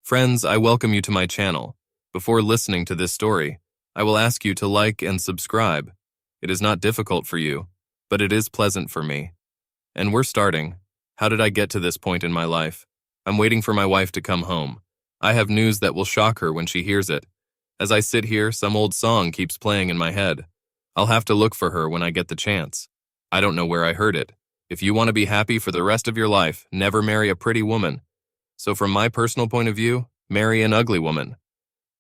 Friends, I welcome you to my channel. Before listening to this story, I will ask you to like and subscribe. It is not difficult for you, but it is pleasant for me. And we're starting. How did I get to this point in my life? I'm waiting for my wife to come home. I have news that will shock her when she hears it. As I sit here, some old song keeps playing in my head. I'll have to look for her when I get the chance. I don't know where I heard it. If you want to be happy for the rest of your life, never marry a pretty woman. So from my personal point of view, marry an ugly woman.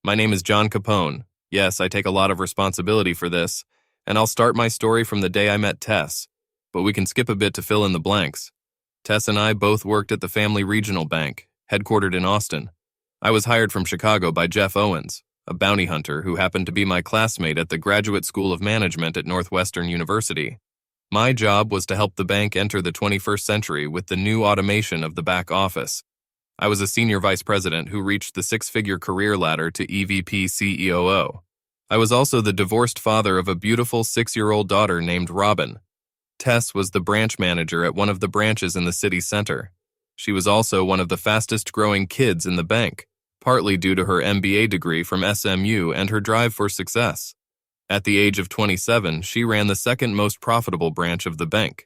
My name is John Capone. Yes, I take a lot of responsibility for this, and I'll start my story from the day I met Tess, but we can skip a bit to fill in the blanks. Tess and I both worked at the Family Regional Bank, headquartered in Austin. I was hired from Chicago by Jeff Owens, a bounty hunter who happened to be my classmate at the Graduate School of Management at Northwestern University. My job was to help the bank enter the 21st century with the new automation of the back office. I was a senior vice president who reached the six-figure career ladder to EVP CEOO. I was also the divorced father of a beautiful 6-year-old daughter named Robin. Tess was the branch manager at one of the branches in the city center. She was also one of the fastest-growing kids in the bank, partly due to her MBA degree from SMU and her drive for success. At the age of 27, she ran the second most profitable branch of the bank.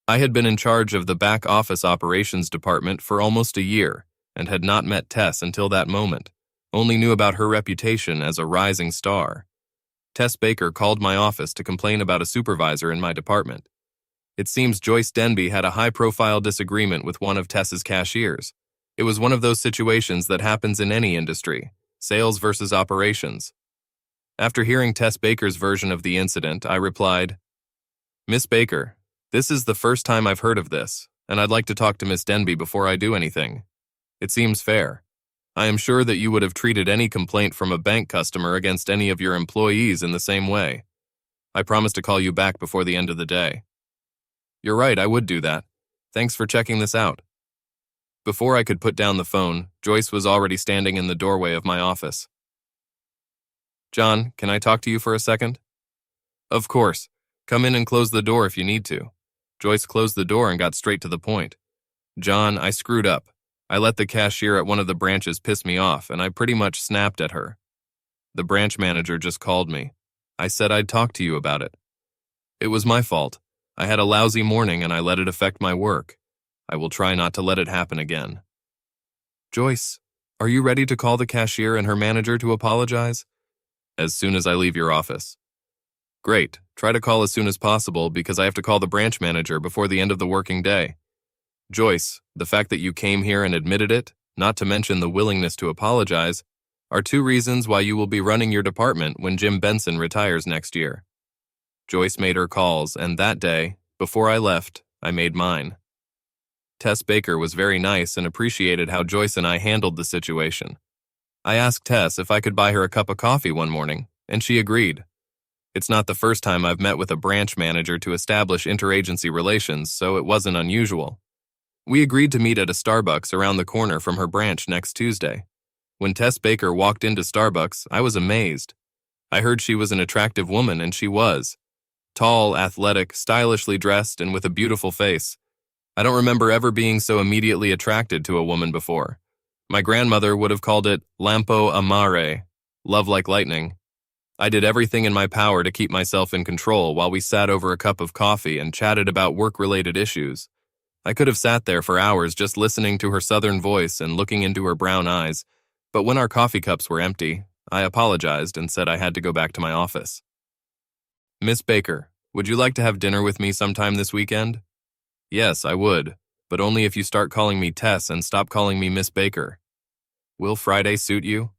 I had been in charge of the back office operations department for almost a year and had not met Tess until that moment, only knew about her reputation as a rising star. Tess Baker called my office to complain about a supervisor in my department. It seems Joyce Denby had a high-profile disagreement with one of Tess's cashiers. It was one of those situations that happens in any industry, sales versus operations. After hearing Tess Baker's version of the incident, I replied, "Miss Baker, this is the first time I've heard of this, and I'd like to talk to Miss Denby before I do anything. It seems fair. I am sure that you would have treated any complaint from a bank customer against any of your employees in the same way. I promise to call you back before the end of the day." "You're right, I would do that. Thanks for checking this out." Before I could put down the phone, Joyce was already standing in the doorway of my office. "John, can I talk to you for a second?" "Of course. Come in and close the door if you need to." Joyce closed the door and got straight to the point. "John, I screwed up. I let the cashier at one of the branches piss me off, and I pretty much snapped at her. The branch manager just called me. I said I'd talk to you about it. It was my fault. I had a lousy morning and I let it affect my work. I will try not to let it happen again." "Joyce, are you ready to call the cashier and her manager to apologize?" "As soon as I leave your office." "Great. Try to call as soon as possible because I have to call the branch manager before the end of the working day." "Joyce, the fact that you came here and admitted it, not to mention the willingness to apologize, are 2 reasons why you will be running your department when Jim Benson retires next year." Joyce made her calls, and that day, before I left, I made mine. Tess Baker was very nice and appreciated how Joyce and I handled the situation. I asked Tess if I could buy her a cup of coffee one morning, and she agreed. It's not the first time I've met with a branch manager to establish interagency relations, so it wasn't unusual. We agreed to meet at a Starbucks around the corner from her branch next Tuesday. When Tess Baker walked into Starbucks, I was amazed. I heard she was an attractive woman, and she was. Tall, athletic, stylishly dressed, and with a beautiful face. I don't remember ever being so immediately attracted to a woman before. My grandmother would have called it lampo amare, love like lightning. I did everything in my power to keep myself in control while we sat over a cup of coffee and chatted about work-related issues. I could have sat there for hours just listening to her southern voice and looking into her brown eyes, but when our coffee cups were empty, I apologized and said I had to go back to my office. "Miss Baker, would you like to have dinner with me sometime this weekend?" "Yes, I would, but only if you start calling me Tess and stop calling me Miss Baker." "Will Friday suit you?"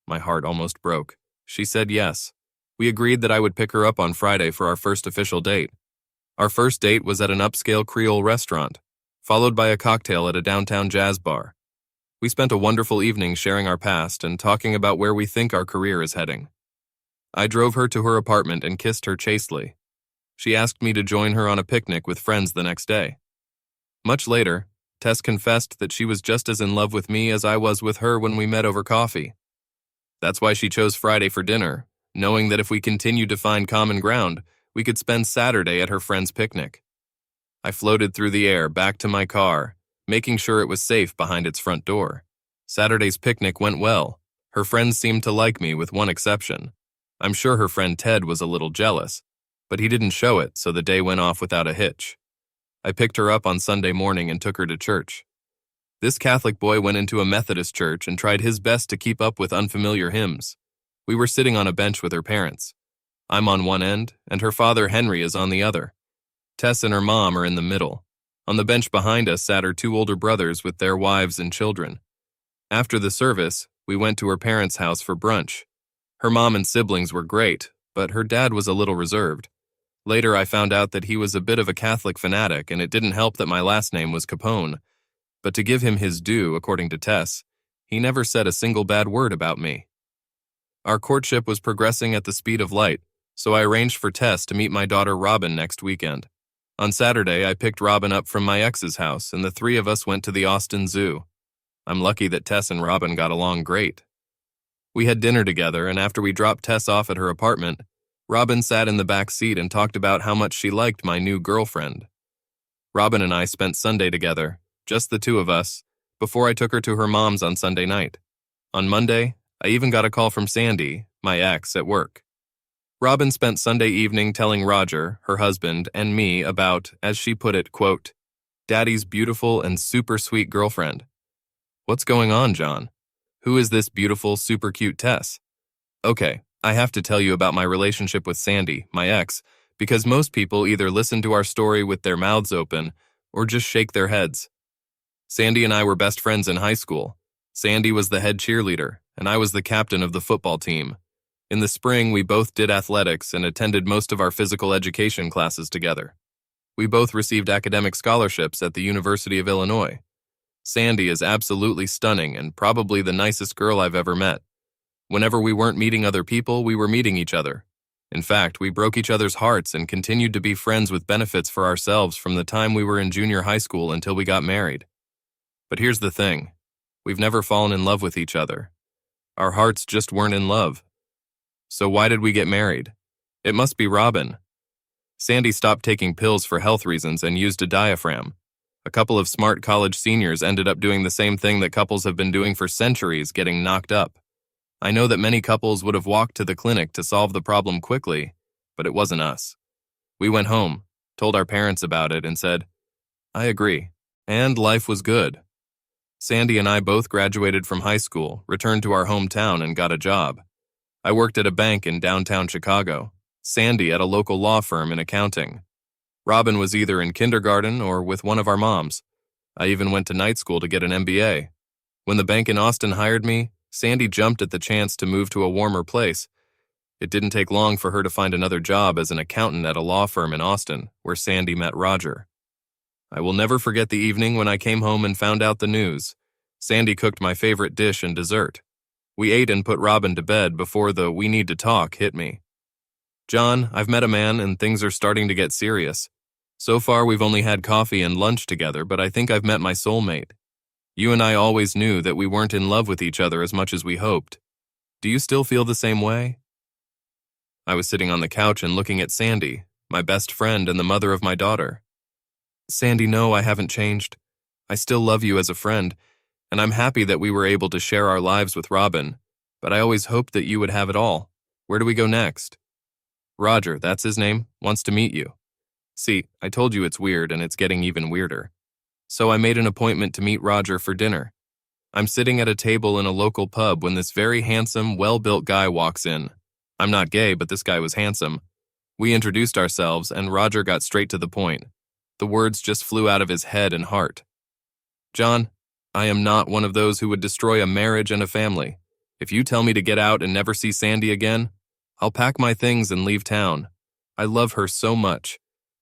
My heart almost broke. She said yes. We agreed that I would pick her up on Friday for our first official date. Our first date was at an upscale Creole restaurant, followed by a cocktail at a downtown jazz bar. We spent a wonderful evening sharing our past and talking about where we think our career is heading. I drove her to her apartment and kissed her chastely. She asked me to join her on a picnic with friends the next day. Much later, Tess confessed that she was just as in love with me as I was with her when we met over coffee. That's why she chose Friday for dinner, knowing that if we continued to find common ground, we could spend Saturday at her friend's picnic. I floated through the air back to my car, making sure it was safe behind its front door. Saturday's picnic went well. Her friends seemed to like me with one exception. I'm sure her friend Ted was a little jealous, but he didn't show it, so the day went off without a hitch. I picked her up on Sunday morning and took her to church. This Catholic boy went into a Methodist church and tried his best to keep up with unfamiliar hymns. We were sitting on a bench with her parents. I'm on one end, and her father Henry is on the other. Tess and her mom are in the middle. On the bench behind us sat her two older brothers with their wives and children. After the service, we went to her parents' house for brunch. Her mom and siblings were great, but her dad was a little reserved. Later, I found out that he was a bit of a Catholic fanatic, and it didn't help that my last name was Capone. But to give him his due, according to Tess, he never said a single bad word about me. Our courtship was progressing at the speed of light, so I arranged for Tess to meet my daughter Robin next weekend. On Saturday, I picked Robin up from my ex's house, and the three of us went to the Austin Zoo. I'm lucky that Tess and Robin got along great. We had dinner together, and after we dropped Tess off at her apartment, Robin sat in the back seat and talked about how much she liked my new girlfriend. Robin and I spent Sunday together, just the two of us, before I took her to her mom's on Sunday night. On Monday, I even got a call from Sandy, my ex, at work. Robin spent Sunday evening telling Roger, her husband, and me about, as she put it, quote, Daddy's beautiful and super sweet girlfriend. What's going on, John? Who is this beautiful, super cute Tess? Okay, I have to tell you about my relationship with Sandy, my ex, because most people either listen to our story with their mouths open or just shake their heads. Sandy and I were best friends in high school. Sandy was the head cheerleader, and I was the captain of the football team. In the spring, we both did athletics and attended most of our physical education classes together. We both received academic scholarships at the University of Illinois. Sandy is absolutely stunning and probably the nicest girl I've ever met. Whenever we weren't meeting other people, we were meeting each other. In fact, we broke each other's hearts and continued to be friends with benefits for ourselves from the time we were in junior high school until we got married. But here's the thing. We've never fallen in love with each other. Our hearts just weren't in love. So why did we get married? It must be Robin. Sandy stopped taking pills for health reasons and used a diaphragm. A couple of smart college seniors ended up doing the same thing that couples have been doing for centuries, getting knocked up. I know that many couples would have walked to the clinic to solve the problem quickly, but it wasn't us. We went home, told our parents about it, and said, I agree, and life was good. Sandy and I both graduated from high school, returned to our hometown, and got a job. I worked at a bank in downtown Chicago, Sandy at a local law firm in accounting. Robin was either in kindergarten or with one of our moms. I even went to night school to get an MBA. When the bank in Austin hired me, Sandy jumped at the chance to move to a warmer place. It didn't take long for her to find another job as an accountant at a law firm in Austin, where Sandy met Roger. I will never forget the evening when I came home and found out the news. Sandy cooked my favorite dish and dessert. We ate and put Robin to bed before the "we need to talk" hit me. John, I've met a man and things are starting to get serious. So far, we've only had coffee and lunch together, but I think I've met my soulmate. You and I always knew that we weren't in love with each other as much as we hoped. Do you still feel the same way? I was sitting on the couch and looking at Sandy, my best friend and the mother of my daughter. Sandy, no, I haven't changed. I still love you as a friend, and I'm happy that we were able to share our lives with Robin, but I always hoped that you would have it all. Where do we go next? Roger, that's his name, wants to meet you. See, I told you it's weird and it's getting even weirder. So I made an appointment to meet Roger for dinner. I'm sitting at a table in a local pub when this very handsome, well-built guy walks in. I'm not gay, but this guy was handsome. We introduced ourselves and Roger got straight to the point. The words just flew out of his head and heart. John, I am not one of those who would destroy a marriage and a family. If you tell me to get out and never see Sandy again, I'll pack my things and leave town. I love her so much.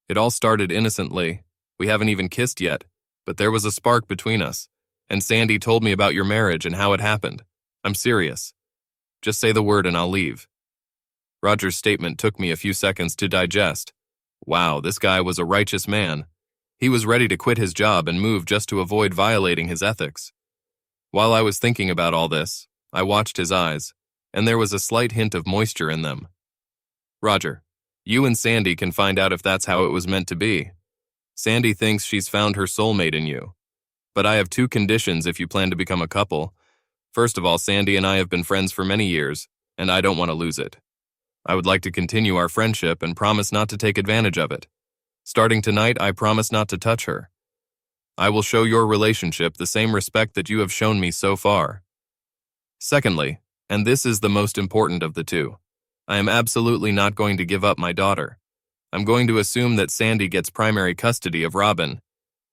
It all started innocently. We haven't even kissed yet, but there was a spark between us. And Sandy told me about your marriage and how it happened. I'm serious. Just say the word and I'll leave. Roger's statement took me a few seconds to digest. Wow, this guy was a righteous man. He was ready to quit his job and move just to avoid violating his ethics. While I was thinking about all this, I watched his eyes, and there was a slight hint of moisture in them. Roger, you and Sandy can find out if that's how it was meant to be. Sandy thinks she's found her soulmate in you. But I have two conditions if you plan to become a couple. First of all, Sandy and I have been friends for many years, and I don't want to lose it. I would like to continue our friendship and promise not to take advantage of it. Starting tonight, I promise not to touch her. I will show your relationship the same respect that you have shown me so far. Secondly, and this is the most important of the two, I am absolutely not going to give up my daughter. I'm going to assume that Sandy gets primary custody of Robin.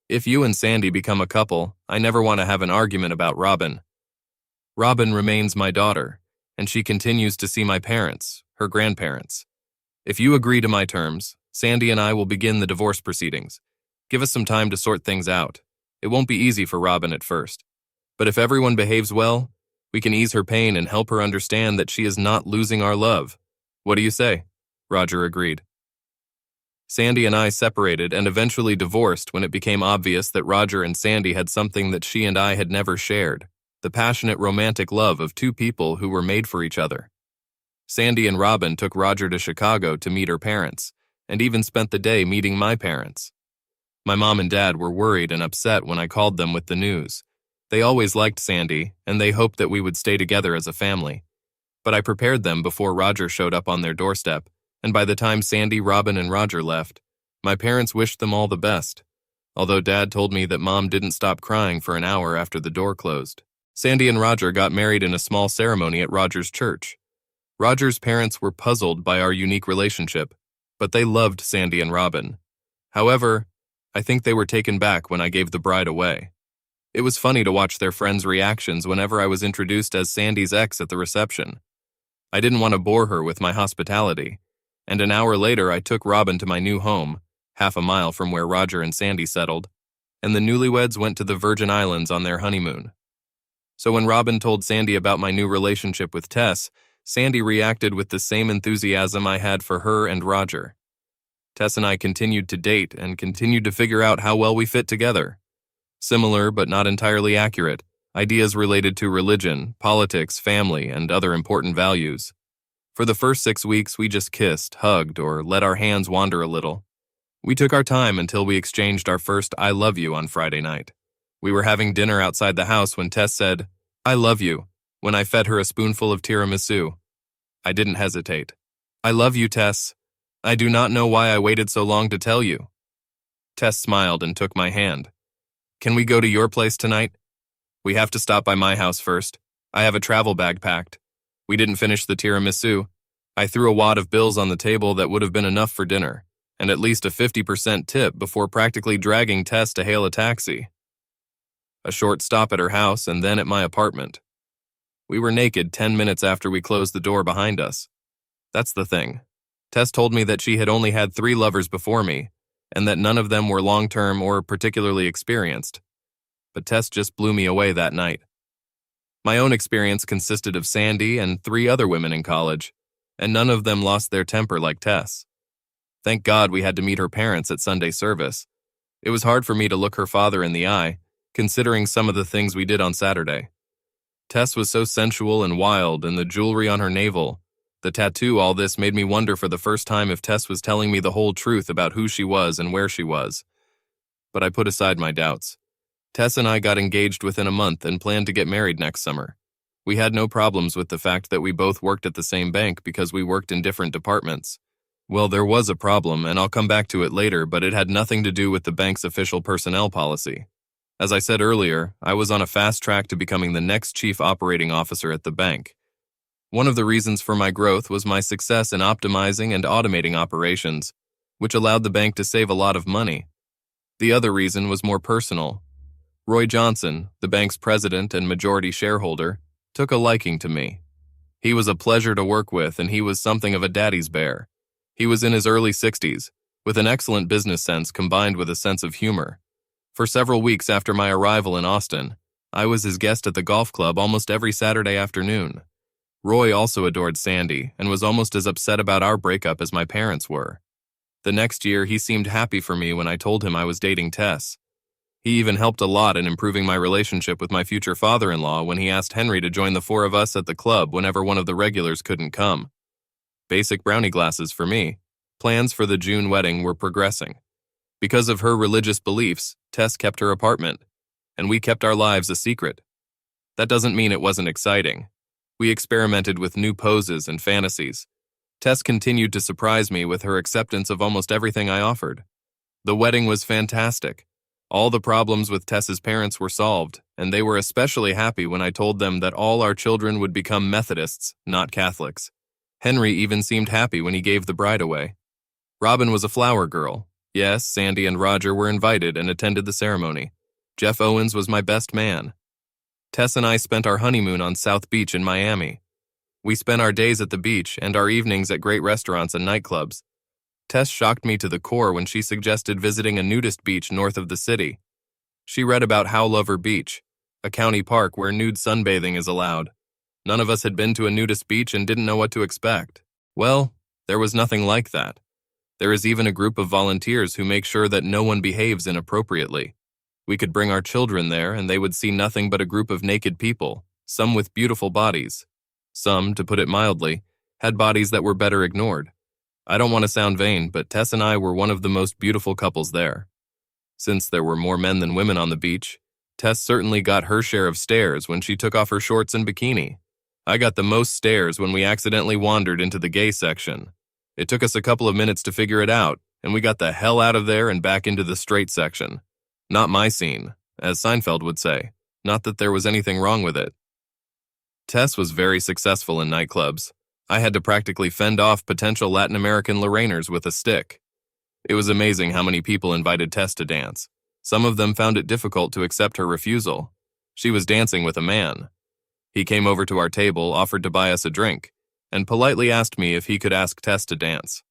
If you and Sandy become a couple, I never want to have an argument about Robin. Robin remains my daughter, and she continues to see my parents, her grandparents. If you agree to my terms, Sandy and I will begin the divorce proceedings. Give us some time to sort things out. It won't be easy for Robin at first. But if everyone behaves well, we can ease her pain and help her understand that she is not losing our love. What do you say? Roger agreed. Sandy and I separated and eventually divorced when it became obvious that Roger and Sandy had something that she and I had never shared, the passionate romantic love of two people who were made for each other. Sandy and Robin took Roger to Chicago to meet her parents, and even spent the day meeting my parents. My mom and dad were worried and upset when I called them with the news. They always liked Sandy, and they hoped that we would stay together as a family. But I prepared them before Roger showed up on their doorstep, and by the time Sandy, Robin, and Roger left, my parents wished them all the best, although Dad told me that Mom didn't stop crying for an hour after the door closed. Sandy and Roger got married in a small ceremony at Roger's church. Roger's parents were puzzled by our unique relationship, but they loved Sandy and Robin. However, I think they were taken back when I gave the bride away. It was funny to watch their friends' reactions whenever I was introduced as Sandy's ex at the reception. I didn't want to bore her with my hospitality, and an hour later I took Robin to my new home, half a mile from where Roger and Sandy settled, and the newlyweds went to the Virgin Islands on their honeymoon. So when Robin told Sandy about my new relationship with Tess, Sandy reacted with the same enthusiasm I had for her and Roger. Tess and I continued to date and continued to figure out how well we fit together. Similar, but not entirely accurate, ideas related to religion, politics, family, and other important values. For the first 6 weeks, we just kissed, hugged, or let our hands wander a little. We took our time until we exchanged our first I love you on Friday night. We were having dinner outside the house when Tess said, I love you, when I fed her a spoonful of tiramisu. I didn't hesitate. I love you, Tess. I do not know why I waited so long to tell you. Tess smiled and took my hand. Can we go to your place tonight? We have to stop by my house first. I have a travel bag packed. We didn't finish the tiramisu. I threw a wad of bills on the table that would have been enough for dinner, and at least a 50% tip before practically dragging Tess to hail a taxi. A short stop at her house and then at my apartment. We were naked 10 minutes after we closed the door behind us. That's the thing. Tess told me that she had only had 3 lovers before me, and that none of them were long-term or particularly experienced. But Tess just blew me away that night. My own experience consisted of Sandy and 3 other women in college, and none of them lost their temper like Tess. Thank God we had to meet her parents at Sunday service. It was hard for me to look her father in the eye, considering some of the things we did on Saturday. Tess was so sensual and wild, and the jewelry on her navel, the tattoo, all this made me wonder for the first time if Tess was telling me the whole truth about who she was and where she was. But I put aside my doubts. Tess and I got engaged within a month and planned to get married next summer. We had no problems with the fact that we both worked at the same bank because we worked in different departments. Well, there was a problem, and I'll come back to it later, but it had nothing to do with the bank's official personnel policy. As I said earlier, I was on a fast track to becoming the next chief operating officer at the bank. One of the reasons for my growth was my success in optimizing and automating operations, which allowed the bank to save a lot of money. The other reason was more personal. Roy Johnson, the bank's president and majority shareholder, took a liking to me. He was a pleasure to work with, and he was something of a daddy's bear. He was in his early 60s, with an excellent business sense combined with a sense of humor. For several weeks after my arrival in Austin, I was his guest at the golf club almost every Saturday afternoon. Roy also adored Sandy and was almost as upset about our breakup as my parents were. The next year, he seemed happy for me when I told him I was dating Tess. He even helped a lot in improving my relationship with my future father-in-law when he asked Henry to join the 4 of us at the club whenever one of the regulars couldn't come. Basic brownie glasses for me. Plans for the June wedding were progressing. Because of her religious beliefs, Tess kept her apartment, and we kept our lives a secret. That doesn't mean it wasn't exciting. We experimented with new poses and fantasies. Tess continued to surprise me with her acceptance of almost everything I offered. The wedding was fantastic. All the problems with Tess's parents were solved, and they were especially happy when I told them that all our children would become Methodists, not Catholics. Henry even seemed happy when he gave the bride away. Robin was a flower girl. Yes, Sandy and Roger were invited and attended the ceremony. Jeff Owens was my best man. Tess and I spent our honeymoon on South Beach in Miami. We spent our days at the beach and our evenings at great restaurants and nightclubs. Tess shocked me to the core when she suggested visiting a nudist beach north of the city. She read about Howlover Beach, a county park where nude sunbathing is allowed. None of us had been to a nudist beach and didn't know what to expect. Well, there was nothing like that. There is even a group of volunteers who make sure that no one behaves inappropriately. We could bring our children there and they would see nothing but a group of naked people, some with beautiful bodies. Some, to put it mildly, had bodies that were better ignored. I don't want to sound vain, but Tess and I were one of the most beautiful couples there. Since there were more men than women on the beach, Tess certainly got her share of stares when she took off her shorts and bikini. I got the most stares when we accidentally wandered into the gay section. It took us a couple of minutes to figure it out, and we got the hell out of there and back into the straight section. Not my scene, as Seinfeld would say. Not that there was anything wrong with it. Tess was very successful in nightclubs. I had to practically fend off potential Latin American Lorrainers with a stick. It was amazing how many people invited Tess to dance. Some of them found it difficult to accept her refusal. She was dancing with a man. He came over to our table, offered to buy us a drink, and politely asked me if he could ask Tess to dance.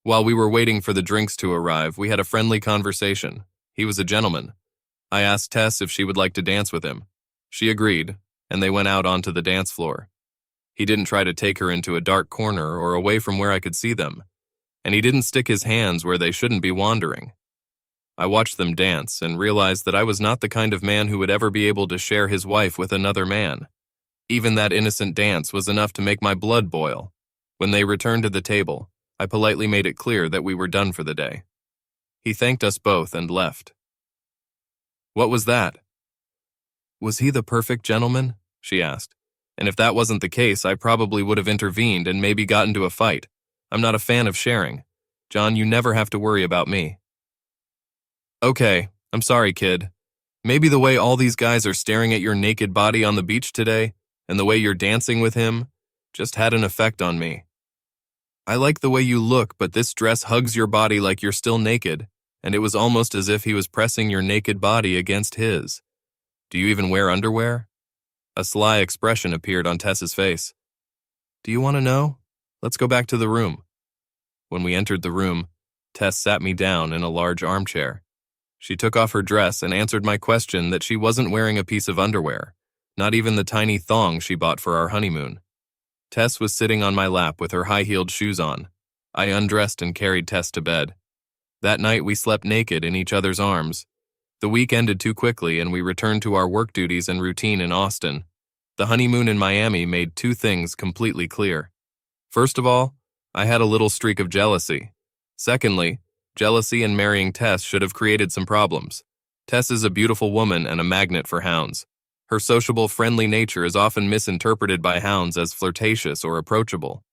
While we were waiting for the drinks to arrive, we had a friendly conversation. He was a gentleman. I asked Tess if she would like to dance with him. She agreed, and they went out onto the dance floor. He didn't try to take her into a dark corner or away from where I could see them, and he didn't stick his hands where they shouldn't be wandering. I watched them dance and realized that I was not the kind of man who would ever be able to share his wife with another man. Even that innocent dance was enough to make my blood boil. When they returned to the table, I politely made it clear that we were done for the day. He thanked us both and left. What was that? Was he the perfect gentleman? She asked. And if that wasn't the case, I probably would have intervened and maybe got into a fight. I'm not a fan of sharing. John, you never have to worry about me. Okay, I'm sorry, kid. Maybe the way all these guys are staring at your naked body on the beach today, and the way you're dancing with him, just had an effect on me. I like the way you look, but this dress hugs your body like you're still naked, and it was almost as if he was pressing your naked body against his. Do you even wear underwear? A sly expression appeared on Tess's face. Do you want to know? Let's go back to the room. When we entered the room, Tess sat me down in a large armchair. She took off her dress and answered my question that she wasn't wearing a piece of underwear, not even the tiny thong she bought for our honeymoon. Tess was sitting on my lap with her high-heeled shoes on. I undressed and carried Tess to bed. That night we slept naked in each other's arms. The week ended too quickly and we returned to our work duties and routine in Austin. The honeymoon in Miami made two things completely clear. First of all, I had a little streak of jealousy. Secondly, jealousy and marrying Tess should have created some problems. Tess is a beautiful woman and a magnet for hounds. Her sociable, friendly nature is often misinterpreted by hounds as flirtatious or approachable.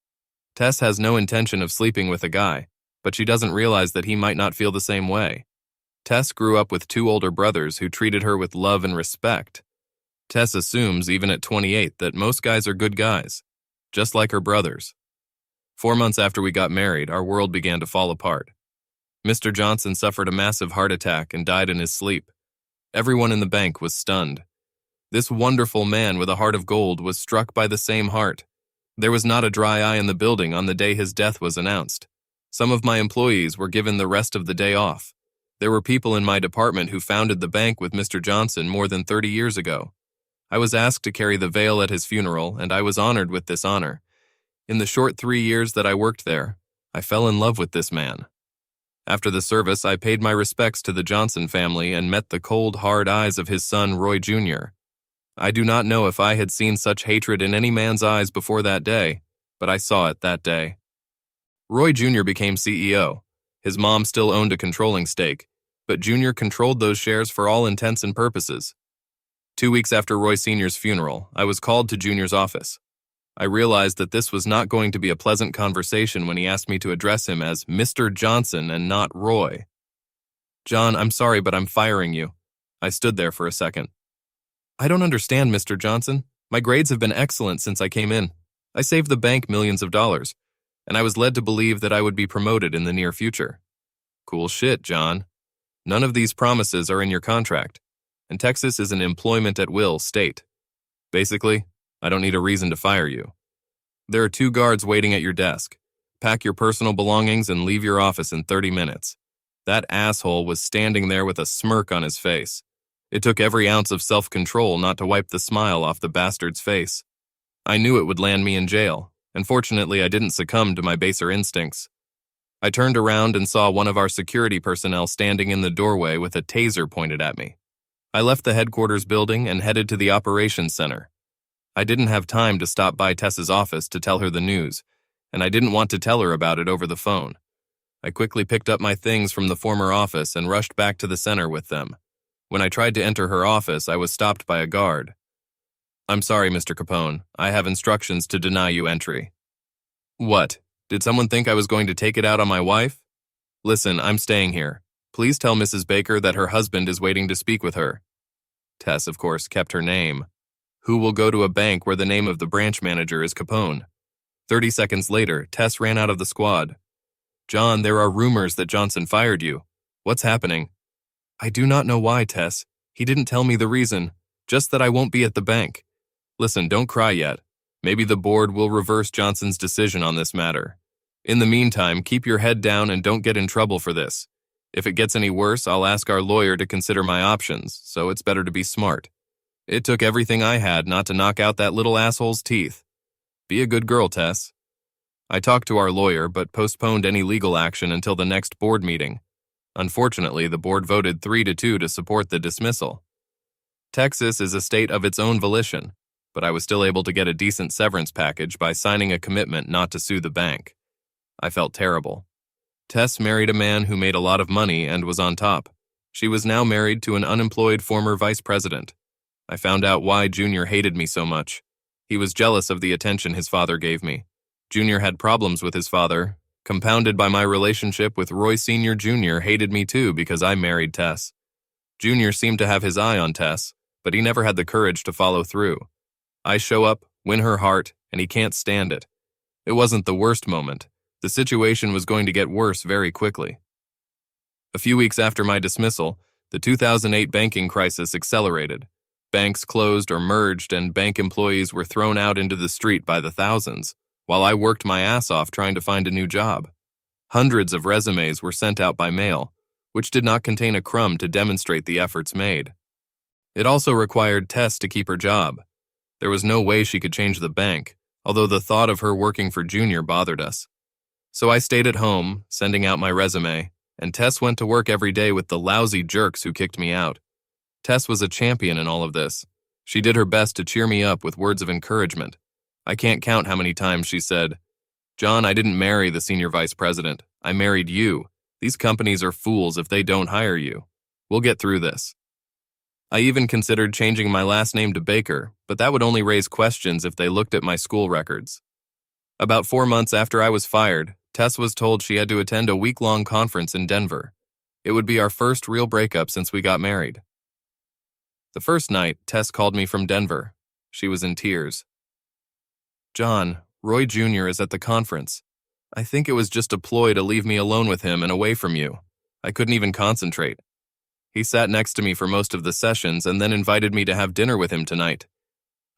Tess has no intention of sleeping with a guy, but she doesn't realize that he might not feel the same way. Tess grew up with two older brothers who treated her with love and respect. Tess assumes, even at 28, that most guys are good guys, just like her brothers. 4 months after we got married, our world began to fall apart. Mr. Johnson suffered a massive heart attack and died in his sleep. Everyone in the bank was stunned. This wonderful man with a heart of gold was struck by the same heart. There was not a dry eye in the building on the day his death was announced. Some of my employees were given the rest of the day off. There were people in my department who founded the bank with Mr. Johnson more than 30 years ago. I was asked to carry the veil at his funeral, and I was honored with this honor. In the short 3 years that I worked there, I fell in love with this man. After the service, I paid my respects to the Johnson family and met the cold, hard eyes of his son, Roy Jr. I do not know if I had seen such hatred in any man's eyes before that day, but I saw it that day. Roy Jr. became CEO. His mom still owned a controlling stake, but Jr. controlled those shares for all intents and purposes. 2 weeks after Roy Sr.'s funeral, I was called to Junior's office. I realized that this was not going to be a pleasant conversation when he asked me to address him as Mr. Johnson and not Roy. "John, I'm sorry, but I'm firing you." I stood there for a second. "I don't understand, Mr. Johnson. My grades have been excellent since I came in. I saved the bank millions of dollars, and I was led to believe that I would be promoted in the near future." "Cool shit, John. None of these promises are in your contract, and Texas is an employment-at-will state. Basically, I don't need a reason to fire you. There are 2 guards waiting at your desk. Pack your personal belongings and leave your office in 30 minutes. That asshole was standing there with a smirk on his face. It took every ounce of self-control not to wipe the smile off the bastard's face. I knew it would land me in jail, and fortunately I didn't succumb to my baser instincts. I turned around and saw one of our security personnel standing in the doorway with a taser pointed at me. I left the headquarters building and headed to the operations center. I didn't have time to stop by Tess's office to tell her the news, and I didn't want to tell her about it over the phone. I quickly picked up my things from the former office and rushed back to the center with them. When I tried to enter her office, I was stopped by a guard. "I'm sorry, Mr. Capone. I have instructions to deny you entry." "What? Did someone think I was going to take it out on my wife?" "Listen, I'm staying here. Please tell Mrs. Baker that her husband is waiting to speak with her." Tess, of course, kept her name. Who will go to a bank where the name of the branch manager is Capone? 30 seconds later, Tess ran out of the squad. "John, there are rumors that Johnson fired you. What's happening?" "I do not know why, Tess. He didn't tell me the reason, just that I won't be at the bank." "Listen, don't cry yet. Maybe the board will reverse Johnson's decision on this matter. In the meantime, keep your head down and don't get in trouble for this. If it gets any worse, I'll ask our lawyer to consider my options, so it's better to be smart. It took everything I had not to knock out that little asshole's teeth. Be a good girl, Tess." I talked to our lawyer, but postponed any legal action until the next board meeting. Unfortunately, the board voted 3-2 to support the dismissal. Texas is a state of its own volition, but I was still able to get a decent severance package by signing a commitment not to sue the bank. I felt terrible. Tess married a man who made a lot of money and was on top. She was now married to an unemployed former vice president. I found out why Junior hated me so much. He was jealous of the attention his father gave me. Junior had problems with his father, compounded by my relationship with Roy Sr. Jr. hated me too because I married Tess. Junior seemed to have his eye on Tess, but he never had the courage to follow through. I show up, win her heart, and he can't stand it. It wasn't the worst moment. The situation was going to get worse very quickly. A few weeks after my dismissal, the 2008 banking crisis accelerated. Banks closed or merged, and bank employees were thrown out into the street by the thousands, while I worked my ass off trying to find a new job. Hundreds of resumes were sent out by mail, which did not contain a crumb to demonstrate the efforts made. It also required Tess to keep her job. There was no way she could change the bank, although the thought of her working for Junior bothered us. So I stayed at home, sending out my resume, and Tess went to work every day with the lousy jerks who kicked me out. Tess was a champion in all of this. She did her best to cheer me up with words of encouragement. I can't count how many times she said, "John, I didn't marry the senior vice president. I married you. These companies are fools if they don't hire you. We'll get through this." I even considered changing my last name to Baker, but that would only raise questions if they looked at my school records. About 4 months after I was fired, Tess was told she had to attend a week-long conference in Denver. It would be our first real breakup since we got married. The first night, Tess called me from Denver. She was in tears. "John, Roy Jr. is at the conference. I think it was just a ploy to leave me alone with him and away from you. I couldn't even concentrate. He sat next to me for most of the sessions and then invited me to have dinner with him tonight.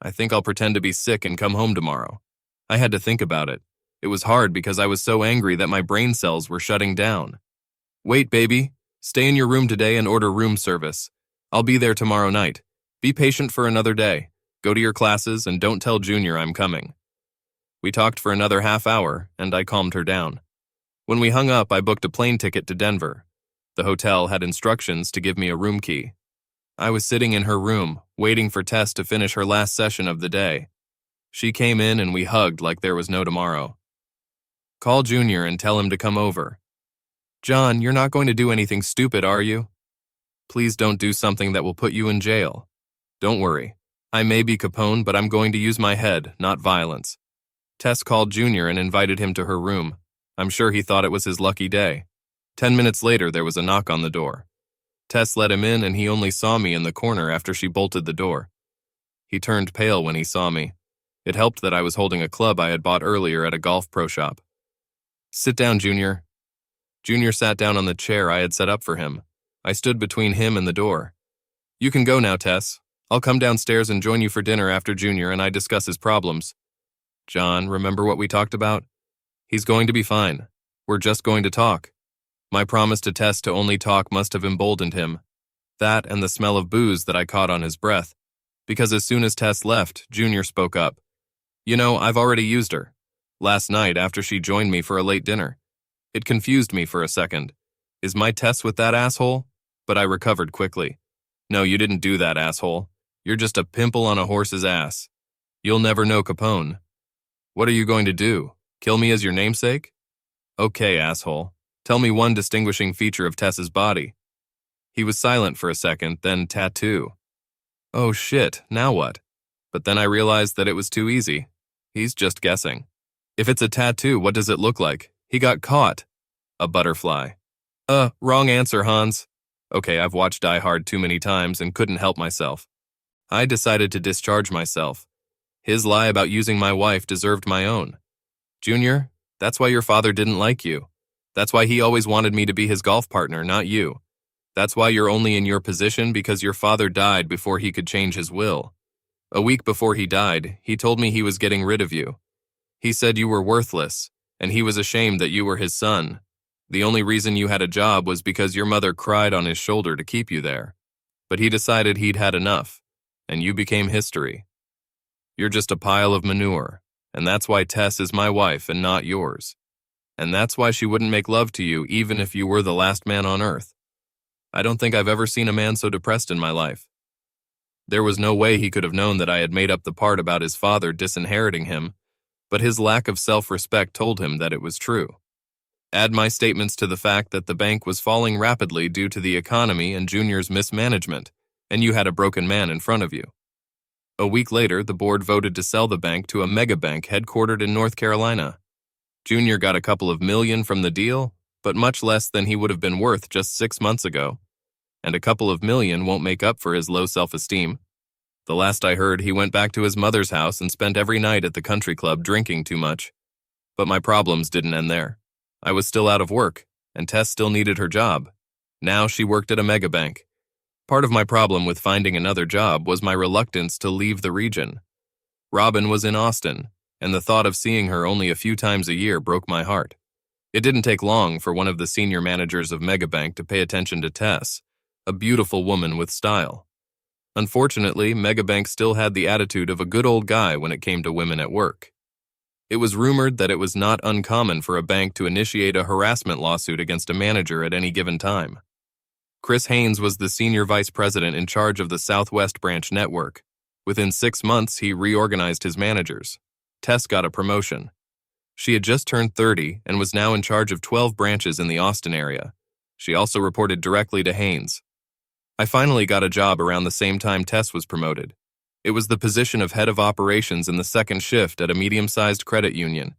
I think I'll pretend to be sick and come home tomorrow." I had to think about it. It was hard because I was so angry that my brain cells were shutting down. "Wait, baby. Stay in your room today and order room service. I'll be there tomorrow night. Be patient for another day. Go to your classes and don't tell Junior I'm coming." We talked for another half hour, and I calmed her down. When we hung up, I booked a plane ticket to Denver. The hotel had instructions to give me a room key. I was sitting in her room, waiting for Tess to finish her last session of the day. She came in and we hugged like there was no tomorrow. "Call Junior and tell him to come over." "John, you're not going to do anything stupid, are you? Please don't do something that will put you in jail." Don't worry. I may be Capone, but I'm going to use my head, not violence. Tess called Junior and invited him to her room. I'm sure he thought it was his lucky day. 10 minutes later, there was a knock on the door. Tess let him in and he only saw me in the corner after she bolted the door. He turned pale when he saw me. It helped that I was holding a club I had bought earlier at a golf pro shop. Sit down, Junior. Junior sat down on the chair I had set up for him. I stood between him and the door. You can go now, Tess. I'll come downstairs and join you for dinner after Junior and I discuss his problems. John, remember what we talked about? He's going to be fine. We're just going to talk. My promise to Tess to only talk must have emboldened him. That and the smell of booze that I caught on his breath. Because as soon as Tess left, Junior spoke up. You know, I've already used her. Last night after she joined me for a late dinner. It confused me for a second. Is my Tess with that asshole? But I recovered quickly. No, you didn't do that, asshole. You're just a pimple on a horse's ass. You'll never know Capone. What are you going to do? Kill me as your namesake? Okay, asshole. Tell me one distinguishing feature of Tess's body. He was silent for a second, then tattoo. Oh shit, now what? But then I realized that it was too easy. He's just guessing. If it's a tattoo, what does it look like? He got caught. A butterfly. Wrong answer, Hans. Okay, I've watched Die Hard too many times and couldn't help myself. I decided to discharge myself. His lie about using my wife deserved my own. Junior, that's why your father didn't like you. That's why he always wanted me to be his golf partner, not you. That's why you're only in your position because your father died before he could change his will. A week before he died, he told me he was getting rid of you. He said you were worthless, and he was ashamed that you were his son. The only reason you had a job was because your mother cried on his shoulder to keep you there. But he decided he'd had enough, and you became history. You're just a pile of manure, and that's why Tess is my wife and not yours. And that's why she wouldn't make love to you even if you were the last man on earth. I don't think I've ever seen a man so depressed in my life. There was no way he could have known that I had made up the part about his father disinheriting him, but his lack of self-respect told him that it was true. Add my statements to the fact that the bank was falling rapidly due to the economy and Junior's mismanagement, and you had a broken man in front of you. A week later, the board voted to sell the bank to a mega bank headquartered in North Carolina. Junior got a couple of million from the deal, but much less than he would have been worth just 6 months ago. And a couple of million won't make up for his low self-esteem. The last I heard, he went back to his mother's house and spent every night at the country club drinking too much. But my problems didn't end there. I was still out of work, and Tess still needed her job. Now she worked at a mega bank. Part of my problem with finding another job was my reluctance to leave the region. Robin was in Austin, and the thought of seeing her only a few times a year broke my heart. It didn't take long for one of the senior managers of Megabank to pay attention to Tess, a beautiful woman with style. Unfortunately, Megabank still had the attitude of a good old guy when it came to women at work. It was rumored that it was not uncommon for a bank to initiate a harassment lawsuit against a manager at any given time. Chris Haynes was the senior vice president in charge of the Southwest branch network. Within 6 months, he reorganized his managers. Tess got a promotion. She had just turned 30 and was now in charge of 12 branches in the Austin area. She also reported directly to Haynes. I finally got a job around the same time Tess was promoted. It was the position of head of operations in the second shift at a medium-sized credit union.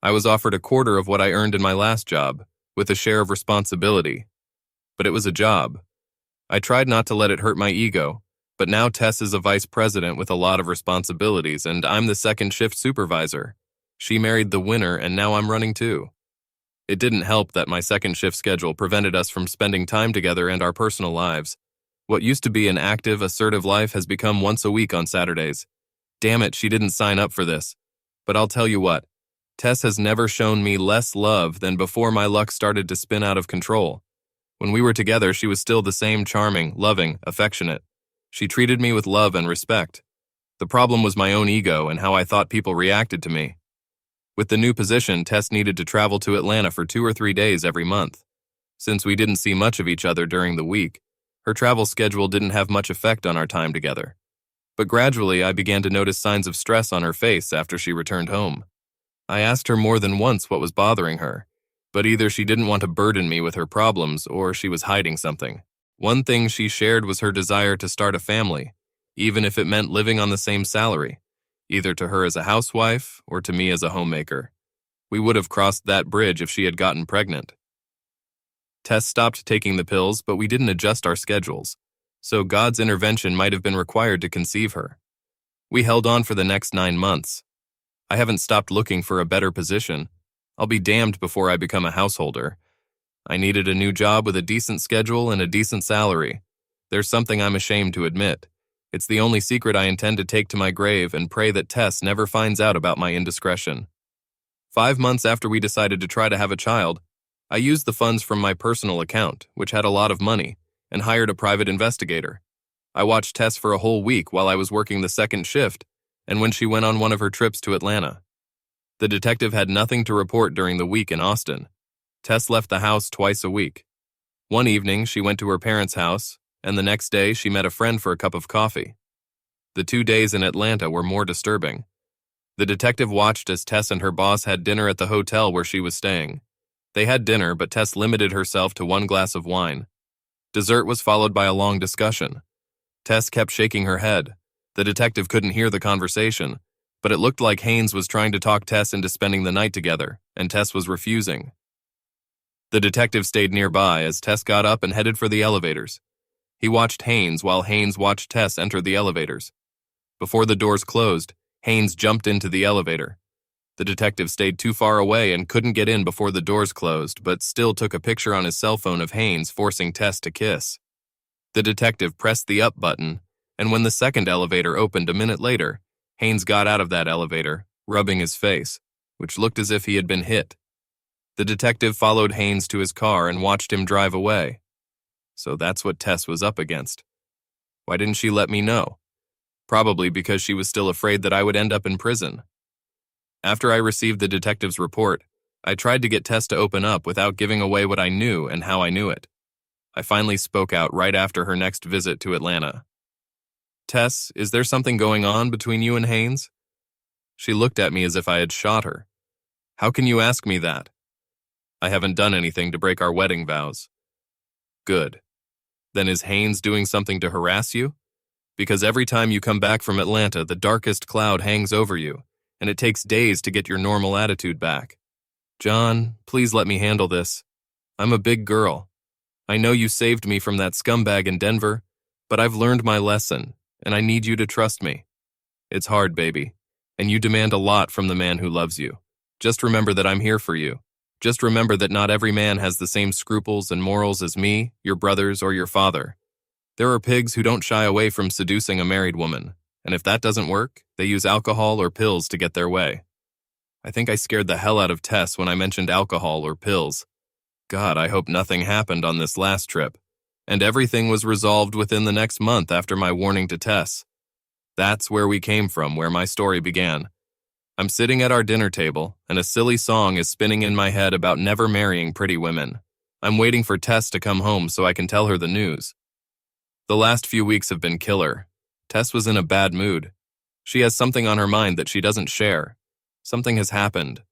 I was offered a quarter of what I earned in my last job, with a share of responsibility. But it was a job. I tried not to let it hurt my ego, but now Tess is a vice president with a lot of responsibilities, and I'm the second shift supervisor. She married the winner, and now I'm running too. It didn't help that my second shift schedule prevented us from spending time together and our personal lives. What used to be an active, assertive life has become once a week on Saturdays. Damn it, she didn't sign up for this. But I'll tell you what, Tess has never shown me less love than before my luck started to spin out of control. When we were together, she was still the same charming, loving, affectionate. She treated me with love and respect. The problem was my own ego and how I thought people reacted to me. With the new position, Tess needed to travel to Atlanta for 2 or 3 days every month. Since we didn't see much of each other during the week, her travel schedule didn't have much effect on our time together. But gradually, I began to notice signs of stress on her face after she returned home. I asked her more than once what was bothering her, but either she didn't want to burden me with her problems or she was hiding something. One thing she shared was her desire to start a family. even if it meant living on the same salary, either to her as a housewife or to me as a homemaker. We would have crossed that bridge if she had gotten pregnant. Tess stopped taking the pills, but we didn't adjust our schedules, so God's intervention might have been required to conceive her. We held on for the next 9 months. I haven't stopped looking for a better position. I'll be damned before I become a householder. I needed a new job with a decent schedule and a decent salary. There's something I'm ashamed to admit. It's the only secret I intend to take to my grave and pray that Tess never finds out about my indiscretion. 5 months after we decided to try to have a child, I used the funds from my personal account, which had a lot of money, and hired a private investigator. I watched Tess for a whole week while I was working the second shift, and when she went on one of her trips to Atlanta. The detective had nothing to report during the week in Austin. Tess left the house twice a week. One evening, she went to her parents' house, and the next day she met a friend for a cup of coffee. The 2 days in Atlanta were more disturbing. The detective watched as Tess and her boss had dinner at the hotel where she was staying. They had dinner, but Tess limited herself to 1 glass of wine. Dessert was followed by a long discussion. Tess kept shaking her head. The detective couldn't hear the conversation, but it looked like Haynes was trying to talk Tess into spending the night together, and Tess was refusing. The detective stayed nearby as Tess got up and headed for the elevators. He watched Haynes while Haynes watched Tess enter the elevators. Before the doors closed, Haynes jumped into the elevator. The detective stayed too far away and couldn't get in before the doors closed, but still took a picture on his cell phone of Haynes forcing Tess to kiss. The detective pressed the up button, and when the second elevator opened a minute later, Haynes got out of that elevator, rubbing his face, which looked as if he had been hit. The detective followed Haynes to his car and watched him drive away. So that's what Tess was up against. Why didn't she let me know? Probably because she was still afraid that I would end up in prison. After I received the detective's report, I tried to get Tess to open up without giving away what I knew and how I knew it. I finally spoke out right after her next visit to Atlanta. "Tess, is there something going on between you and Haynes?" She looked at me as if I had shot her. "How can you ask me that?" "I haven't done anything to break our wedding vows." "Good. Then is Haynes doing something to harass you? Because every time you come back from Atlanta, the darkest cloud hangs over you, and it takes days to get your normal attitude back. John, please let me handle this. I'm a big girl. I know you saved me from that scumbag in Denver, but I've learned my lesson, and I need you to trust me. It's hard, baby, and you demand a lot from the man who loves you. Just remember that I'm here for you. Just remember that not every man has the same scruples and morals as me, your brothers, or your father. There are pigs who don't shy away from seducing a married woman, and if that doesn't work, they use alcohol or pills to get their way." I think I scared the hell out of Tess when I mentioned alcohol or pills. God, I hope nothing happened on this last trip. And everything was resolved within the next month after my warning to Tess. That's where we came from, where my story began. I'm sitting at our dinner table, and a silly song is spinning in my head about never marrying pretty women. I'm waiting for Tess to come home so I can tell her the news. The last few weeks have been killer. Tess was in a bad mood. She has something on her mind that she doesn't share. Something has happened.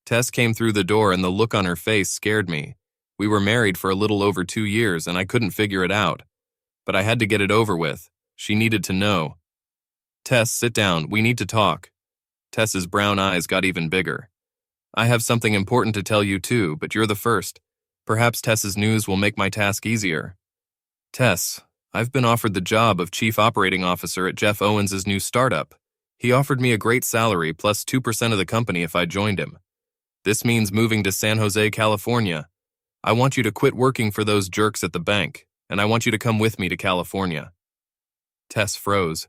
Tess came through the door and the look on her face scared me. We were married for a little over 2 years and I couldn't figure it out. But I had to get it over with. She needed to know. "Tess, sit down. We need to talk." Tess's brown eyes got even bigger. "I have something important to tell you too, but you're the first. Perhaps Tess's news will make my task easier." "Tess, I've been offered the job of Chief Operating Officer at Jeff Owens' new startup. He offered me a great salary plus 2% of the company if I joined him. This means moving to San Jose, California. I want you to quit working for those jerks at the bank, and I want you to come with me to California." Tess froze.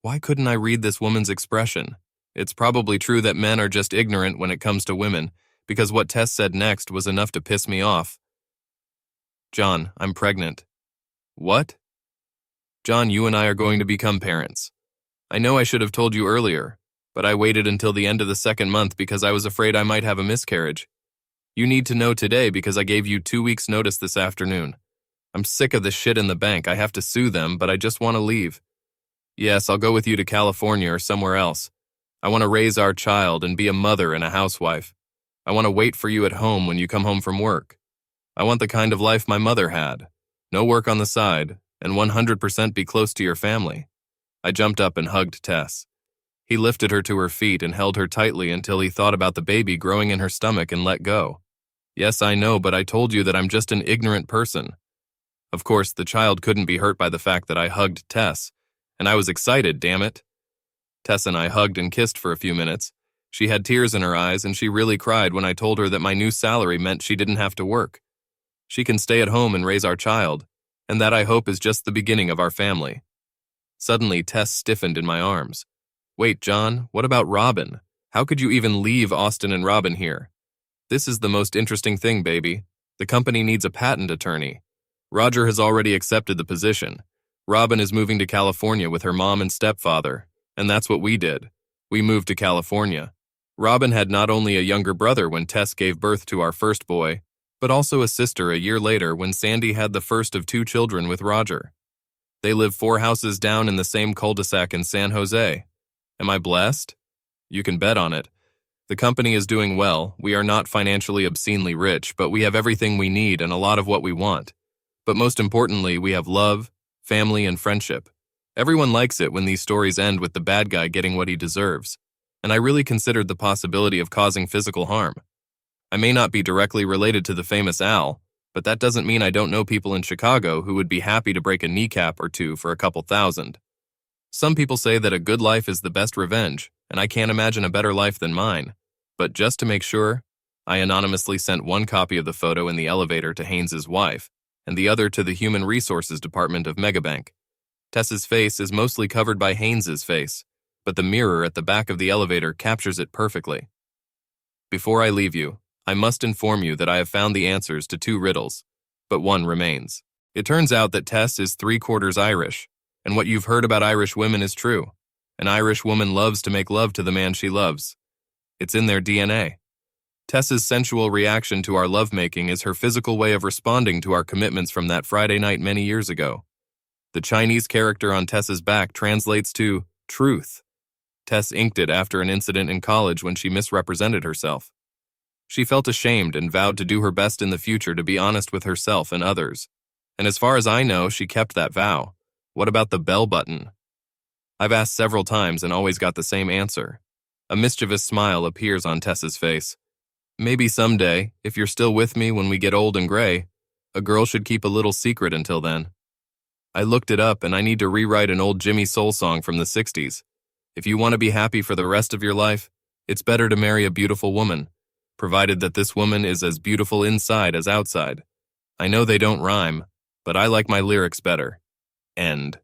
Why couldn't I read this woman's expression? It's probably true that men are just ignorant when it comes to women, because what Tess said next was enough to piss me off. "John, I'm pregnant." "What?" "John, you and I are going to become parents. I know I should have told you earlier, but I waited until the end of the second month because I was afraid I might have a miscarriage. You need to know today because I gave you 2 weeks' notice this afternoon. I'm sick of the shit in the bank. I have to sue them, but I just want to leave. Yes, I'll go with you to California or somewhere else. I want to raise our child and be a mother and a housewife. I want to wait for you at home when you come home from work. I want the kind of life my mother had. No work on the side, and 100% be close to your family. I jumped up and hugged Tess. He lifted her to her feet and held her tightly until he thought about the baby growing in her stomach and let go. Yes, I know, but I told you that I'm just an ignorant person. Of course, the child couldn't be hurt by the fact that I hugged Tess, and I was excited, damn it. Tess and I hugged and kissed for a few minutes. She had tears in her eyes, and she really cried when I told her that my new salary meant she didn't have to work. She can stay at home and raise our child, and that I hope is just the beginning of our family. Suddenly, Tess stiffened in my arms. Wait, John, what about Robin? How could you even leave Austin and Robin here? This is the most interesting thing, baby. The company needs a patent attorney. Roger has already accepted the position. Robin is moving to California with her mom and stepfather, and that's what we did. We moved to California. Robin had not only a younger brother when Tess gave birth to our first boy, but also a sister a year later when Sandy had the first of 2 children with Roger. They live 4 houses down in the same cul-de-sac in San Jose. Am I blessed? You can bet on it. The company is doing well. We are not financially obscenely rich, but we have everything we need and a lot of what we want. But most importantly, we have love, family, and friendship. Everyone likes it when these stories end with the bad guy getting what he deserves, and I really considered the possibility of causing physical harm. I may not be directly related to the famous Al, but that doesn't mean I don't know people in Chicago who would be happy to break a kneecap or two for a couple thousand. Some people say that a good life is the best revenge, and I can't imagine a better life than mine. But just to make sure, I anonymously sent one copy of the photo in the elevator to Haynes's wife, and the other to the Human Resources Department of Megabank. Tess's face is mostly covered by Haynes's face, but the mirror at the back of the elevator captures it perfectly. Before I leave you, I must inform you that I have found the answers to 2 riddles, but one remains. It turns out that Tess is 3/4 Irish, and what you've heard about Irish women is true. An Irish woman loves to make love to the man she loves. It's in their DNA. Tess's sensual reaction to our lovemaking is her physical way of responding to our commitments from that Friday night many years ago. The Chinese character on Tess's back translates to truth. Tess inked it after an incident in college when she misrepresented herself. She felt ashamed and vowed to do her best in the future to be honest with herself and others. And as far as I know, she kept that vow. What about the bell button? I've asked several times and always got the same answer. A mischievous smile appears on Tess's face. Maybe someday, if you're still with me when we get old and gray, a girl should keep a little secret until then. I looked it up and I need to rewrite an old Jimmy Soul song from the 60s. If you want to be happy for the rest of your life, it's better to marry a beautiful woman, provided that this woman is as beautiful inside as outside. I know they don't rhyme, but I like my lyrics better. End.